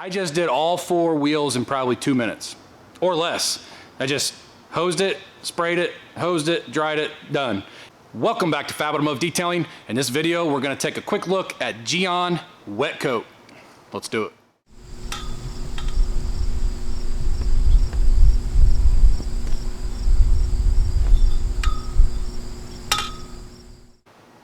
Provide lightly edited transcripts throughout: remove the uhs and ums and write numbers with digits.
I just did all 4 wheels in probably 2 minutes or less. I just hosed it, sprayed it, hosed it, dried it, done. Welcome back to Fab Automotive Detailing. In this video, we're gonna take a quick look at Gyeon Wet Coat. Let's do it.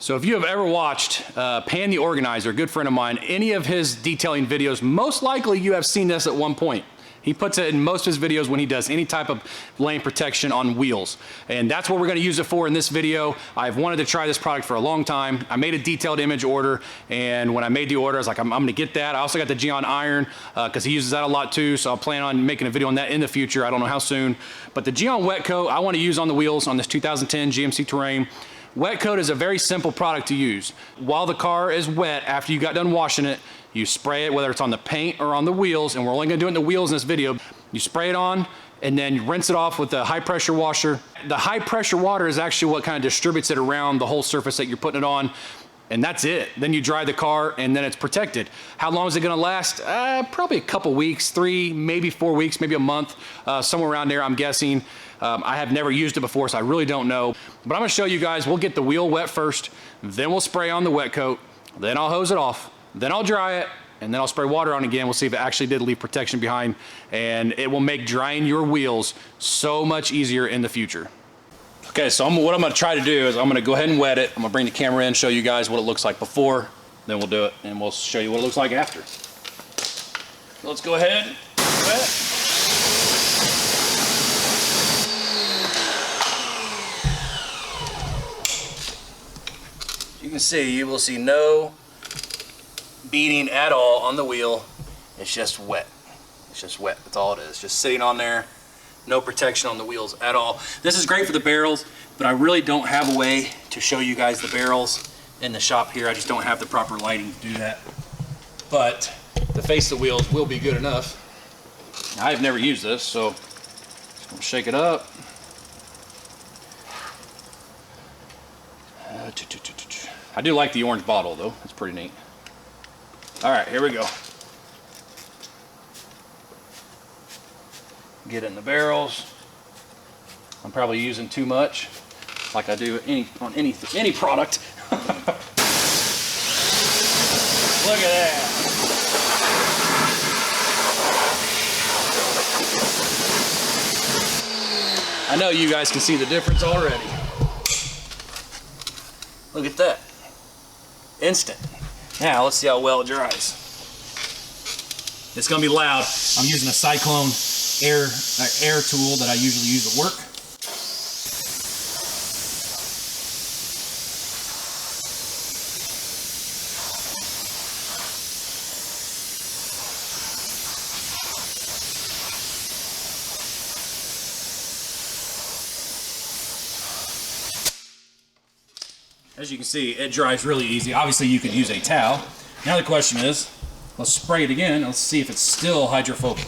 So if you have ever watched Pan the Organizer, a good friend of mine, any of his detailing videos, most likely you have seen this at one point. He puts it in most of his videos when he does any type of lane protection on wheels. And that's what we're gonna use it for in this video. I've wanted to try this product for a long time. I made a detailed image order, and when I made the order, I was like, I'm gonna get that. I also got the Gyeon Iron, because he uses that a lot too, so I'll plan on making a video on that in the future. I don't know how soon. But the Gyeon Wet Coat, I wanna use on the wheels on this 2010 GMC Terrain. Wet Coat is a very simple product to use. While the car is wet, after you got done washing it, you spray it, whether it's on the paint or on the wheels, and we're only gonna do it in the wheels in this video. You spray it on, and then you rinse it off with the high pressure washer. The high pressure water is actually what kind of distributes it around the whole surface that you're putting it on, and that's it. Then you dry the car, and then it's protected. How long is it gonna last? Probably a couple weeks, 3, maybe 4 weeks, maybe a month, somewhere around there, I'm guessing. I have never used it before, so I really don't know. But I'm gonna show you guys, we'll get the wheel wet first, then we'll spray on the wet coat, then I'll hose it off, then I'll dry it, and then I'll spray water on again. We'll see if it actually did leave protection behind, and it will make drying your wheels so much easier in the future. Okay, so what I'm gonna try to do is I'm gonna go ahead and wet it. I'm gonna bring the camera in, show you guys what it looks like before, then we'll do it, and we'll show you what it looks like after. So let's go ahead, wet. You can see, you will see no beading at all on the wheel. It's just wet. It's just wet, that's all it is. Just sitting on there, no protection on the wheels at all. This is great for the barrels, but I really don't have a way to show you guys the barrels in the shop here. I just don't have the proper lighting to do that. But the face of the wheels will be good enough. Now, I've never used this, so I'm gonna shake it up. I do like the orange bottle though, it's pretty neat. All right, here we go. Get it in the barrels. I'm probably using too much, like I do on any product. Look at that. I know you guys can see the difference already. Look at that. Instant. Now let's see how well it dries. It's gonna be loud. I'm using a Cyclone air tool that I usually use at work. As you can see, it dries really easy. Obviously, you could use a towel. Now the question is, let's spray it again. Let's see if it's still hydrophobic.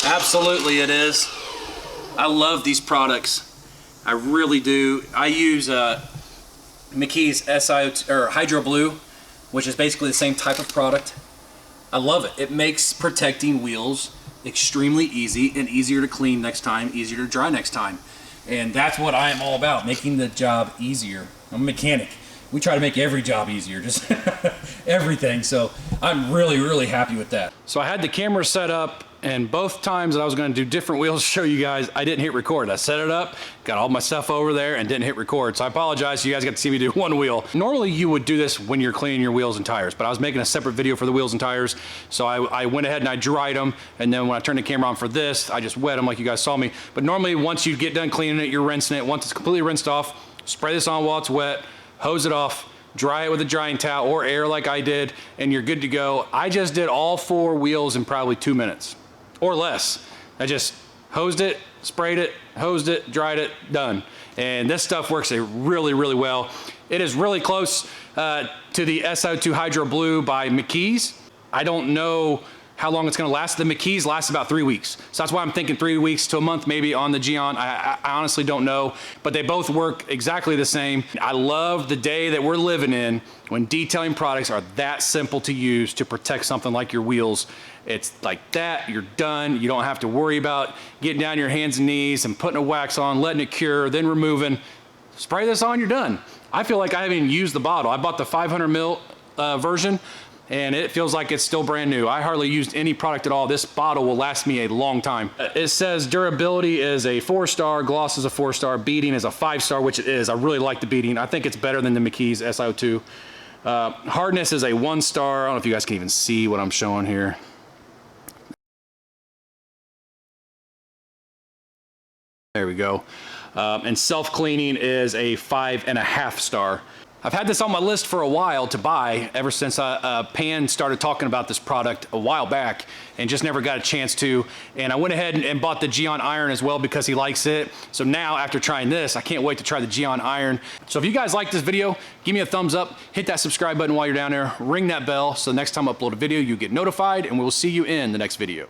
Absolutely it is. I love these products. I really do. I use McKee's Hydro Blue, which is basically the same type of product. I love it. It makes protecting wheels extremely easy and easier to clean next time, easier to dry next time. And that's what I am all about, making the job easier. I'm a mechanic. We try to make every job easier, just everything. So I'm really, really happy with that. So I had the camera set up, and both times that I was gonna do different wheels to show you guys, I didn't hit record. I set it up, got all my stuff over there, and didn't hit record. So I apologize, you guys got to see me do one wheel. Normally you would do this when you're cleaning your wheels and tires, but I was making a separate video for the wheels and tires. So I went ahead and I dried them, and then when I turned the camera on for this, I just wet them like you guys saw me. But normally once you get done cleaning it, you're rinsing it. Once it's completely rinsed off, spray this on while it's wet, hose it off, dry it with a drying towel or air like I did, and you're good to go. I just did all 4 wheels in probably 2 minutes or less. I just hosed it, sprayed it, hosed it, dried it, done. And this stuff works really, really well. It is really close to the SO2 Hydro Blue by McKee's. I don't know how long it's gonna last. The McKee's lasts about 3 weeks. So that's why I'm thinking 3 weeks to a month maybe on the Gyeon. I honestly don't know, but they both work exactly the same. I love the day that we're living in when detailing products are that simple to use to protect something like your wheels. It's like that, you're done. You don't have to worry about getting down your hands and knees and putting a wax on, letting it cure, then removing. Spray this on, you're done. I feel like I haven't even used the bottle. I bought the 500 ml version, and it feels like it's still brand new. I hardly used any product at all. This bottle will last me a long time. It says durability is a 4-star, gloss is a 4-star, beading is a 5-star, which it is. I really like the beading. I think it's better than the McKee's SiO2. Hardness is a 1-star. I don't know if you guys can even see what I'm showing here. There we go. And self-cleaning is a 5.5 star. I've had this on my list for a while to buy ever since Pan started talking about this product a while back and just never got a chance to. And I went ahead and bought the Gyeon Iron as well because he likes it. So now after trying this, I can't wait to try the Gyeon Iron. So if you guys like this video, give me a thumbs up, hit that subscribe button while you're down there, ring that bell so the next time I upload a video, you get notified, and we will see you in the next video.